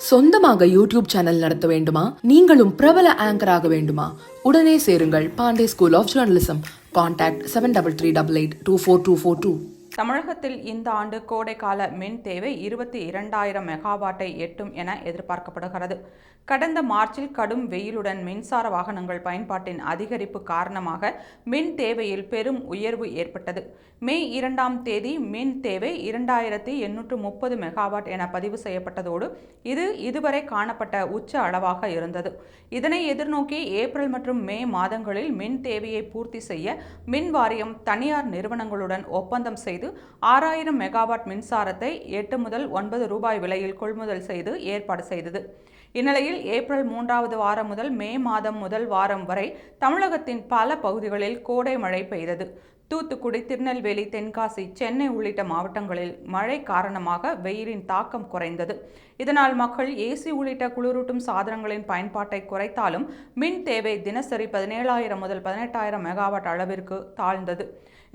சொந்தமாக YouTube channel நடத்த வேண்டுமா? நீங்களும் பிரபல ஆங்கர் ஆக வேண்டுமா? உடனே சேருங்கள் Pandey school of journalism. Contact 7388242242. தமிழகத்தில் இந்த ஆண்டு கோடைக்கால மின் தேவை 22,000 மெகாவாட்டை எட்டும் என எதிர்பார்க்கப்படுகிறது. கடந்த மார்ச்சில் கடும் வெயிலுடன் மின்சார வாகனங்கள் பயன்பாட்டின் அதிகரிப்பு காரணமாக மின் தேவையில் பெரும் உயர்வு ஏற்பட்டது. மே 2ஆம் தேதி மின் தேவை 2,830 மெகாவாட் என பதிவு செய்யப்பட்டதோடு இது இதுவரை காணப்பட்ட உச்ச அளவாக இருந்தது. இதனை எதிர்நோக்கி ஏப்ரல் மற்றும் மே மாதங்களில் மின் தேவையை பூர்த்தி செய்ய மின் வாரியம் தனியார் நிறுவனங்களுடன் ஒப்பந்தம் செய்து 6,000 மெகாவாட் மின்சாரத்தை 8 முதல் 9 ரூபாய் விலையில் கொள்முதல் செய்து ஏற்பாடு செய்தது. இந்நிலையில் ஏப்ரல் 3வது வாரம் முதல் மே மாதம் முதல் வாரம் வரை தமிழகத்தின் பல பகுதிகளில் கோடை மழை பெய்தது. தூத்துக்குடி, திருநெல்வேலி, தென்காசி, சென்னை உள்ளிட்ட மாவட்டங்களில் மழை காரணமாக வெயிலின் தாக்கம் குறைந்தது. இதனால் மக்கள் ஏசி உள்ளிட்ட குளிரூட்டும் சாதனங்களின் பயன்பாட்டை குறைத்தாலும் மின் தேவை தினசரி 17,000 முதல் 18,000 மெகாவாட் அளவிற்கு தாழ்ந்தது.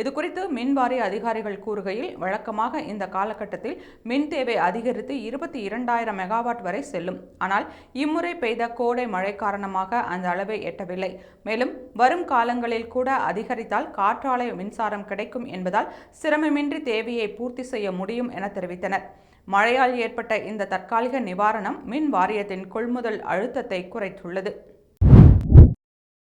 இதுகுறித்து மின் வாரிய அதிகாரிகள் கூறுகையில், வழக்கமாக இந்த காலகட்டத்தில் மின் தேவை அதிகரித்து 22,000 மெகாவாட் வரை செல்லும். ஆனால் இம்முறை பெய்த கோடை மழை காரணமாக அந்த அளவை எட்டவில்லை. மேலும் வரும் காலங்களில் கூட அதிகரித்தால் காற்றாலை மின்சாரம் கிடைக்கும் என்பதால் சிரமமின்றி தேவையை பூர்த்தி செய்ய முடியும் என தெரிவித்தனர். மழையால் ஏற்பட்ட இந்த தற்காலிக நிவாரணம் மின் வாரியத்தின் கொள்முதல் அழுத்தத்தை குறைத்துள்ளது.